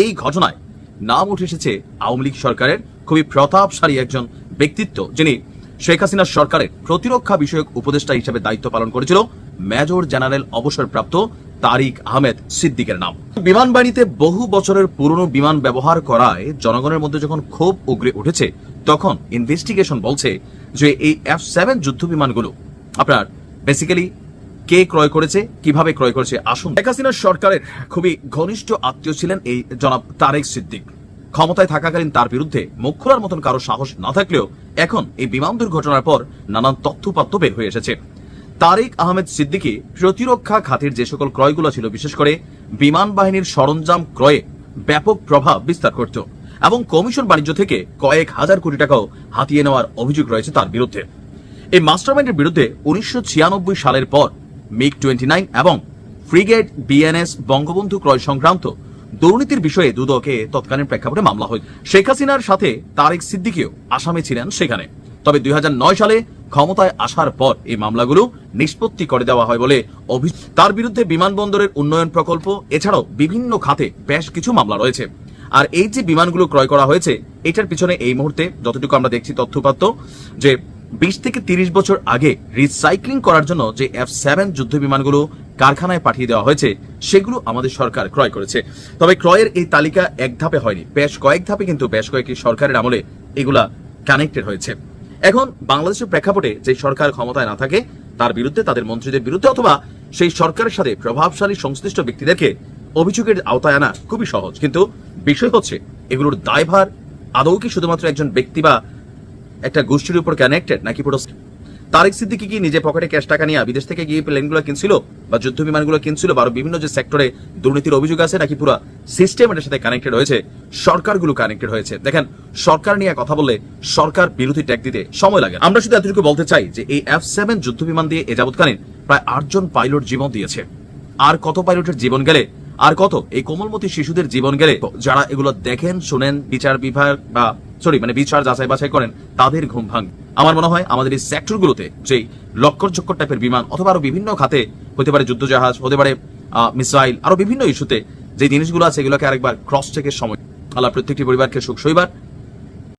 এই ঘটনায় নাম উঠে এসেছে আওয়ামী লীগ সরকারের খুবই প্রতাপশালী একজন ব্যক্তিত্ব, যিনি শেখ হাসিনার সরকারের প্রতিরক্ষা বিষয়ক উপদেষ্টা হিসেবে দায়িত্ব পালন করেছিল, মেজর জেনারেল অবসরপ্রাপ্ত তারিক আহমেদ সিদ্দিকের নাম। বিমান বাহিনীতে বহু বছরের পুরনো বিমান ব্যবহার করায় জনগণের মধ্যে যখন ক্ষোভ উগরে উঠেছে, তখন ইনভেস্টিগেশন বলছে যে এই F7 যুদ্ধ বিমানগুলো আপনার বেসিক্যালি কে ক্রয় করেছে, কিভাবে ক্রয় করেছে। আসুন, শেখ হাসিনার সরকারের খুবই ঘনিষ্ঠ আত্মীয় ছিলেন এই জনাব তারেক সিদ্দিক। ক্ষমতায় থাকাকালীন তার বিরুদ্ধে মুখ খোলার মতন কারো সাহস না থাকলেও এখন এই বিমান দুর্ঘটনার পর নানান তথ্যপাত্য বের হয়ে এসেছে। তারিক আহমেদ সিদ্দিকী প্রতিরক্ষা খাতের যে সকল ক্রয়গুলো ছিল, বিশেষ করে বিমান বাহিনীর সরঞ্জাম ক্রয়ে ব্যাপক প্রভাব বিস্তার করত এবং কমিশন বাণিজ্য থেকে কয়েক হাজার কোটি টাকাও হাতিয়ে নেওয়ার অভিযোগ রয়েছে তার বিরুদ্ধে। এই মাস্টারমাইন্ডের বিরুদ্ধে 1996 সালের পর MiG-29 এবং ফ্রিগেট বিএনএস বঙ্গবন্ধু ক্রয় সংক্রান্ত দুর্নীতির বিষয়ে দুদকে তৎকালীন প্রেক্ষাপটে মামলা হয়। শেখ হাসিনার সাথে তারেক সিদ্দিকীও আসামি ছিলেন সেখানে। তবে 2009 সালে ক্ষমতায় আসার পর এই মামলাগুলো নিষ্পত্তি করে দেওয়া হয় বলে অভিযোগ। তার বিরুদ্ধে বিমানবন্দরের উন্নয়ন প্রকল্প এছাড়াও বিভিন্ন খাতে বেশ কিছু মামলা রয়েছে। আর এই যে বিমানগুলো ক্রয় করা হয়েছে, এটার পিছনে এই মুহূর্তে যতটুকু আমরা দেখছি তথ্যপাত্য, যে 20 থেকে 30 বছর আগে রিসাইক্লিং করার জন্য যে F7 যুদ্ধ বিমানগুলো কারখানায় পাঠিয়ে দেওয়া হয়েছে, সেগুলো আমাদের সরকার ক্রয় করেছে। তবে ক্রয়ের এই তালিকা এক ধাপে হয়নি, বেশ কয়েক ধাপে কিন্তু বেশ কয়েকটি সরকারের আমলে এগুলা কানেক্টেড হয়েছে। এখন বাংলাদেশের প্রেক্ষাপটে যে সরকার ক্ষমতায় না থাকে, তার বিরুদ্ধে, তাদের মন্ত্রীদের বিরুদ্ধে অথবা সেই সরকারের সাথে প্রভাবশালী সংশ্লিষ্ট ব্যক্তিদেরকে অভিযোগের আওতায় আনা খুবই সহজ। কিন্তু বিষয় হচ্ছে, এগুলোর দায়ভার আদৌ কি শুধুমাত্র একজন ব্যক্তি বা একটা গোষ্ঠীর উপর কানেক্টেড, নাকি পুরো? তারেক সিদ্দিকী কি নিজে পকেটে ক্যাশ টাকা নিয়ে বিদেশ থেকে গিয়ে প্লেনগুলো কিনছিল বা যুদ্ধ বিমানগুলো কিনছিল, বা বিভিন্ন যে সেক্টরে দুর্নীতির অভিযোগ আছে, নাকি পুরো সিস্টেম এর সাথে কানেক্টেড হয়েছে, সরকারগুলো কানেক্টেড হয়েছে? দেখেন, সরকার নিয়ে কথা বললে সরকার বিরোধী ট্যাগ দিতে সময় লাগে। আমরা শুধু এতটুকু বলতে চাই যে এই F7 যুদ্ধ বিমান দিয়ে এ যাবৎকালীন প্রায় 8 জন পাইলট জীবন দিয়েছে। আর কত পাইলটের জীবন গেলে, আর কত এই কোমলমতি শিশুদের জীবন গেলে, যারা এগুলো দেখেন, শুনেন, বিচার বিভাগ বা বিচার যাচাই বাছাই করেন, তাদের ঘুম ভাঙে। আমার মনে হয় আমাদের এই সেক্টরগুলোতে যেই লক্কর চক্কর টাইপের বিমান অথবা আরো বিভিন্ন খাতে হতে পারে, যুদ্ধ জাহাজ হতে পারে, মিসাইল, আরো বিভিন্ন ইস্যুতে যে জিনিসগুলো আছে, এগুলোকে আরেকবার ক্রস চেকের সময়। আল্লাহ প্রত্যেকটি পরিবারকে সুখ সইবার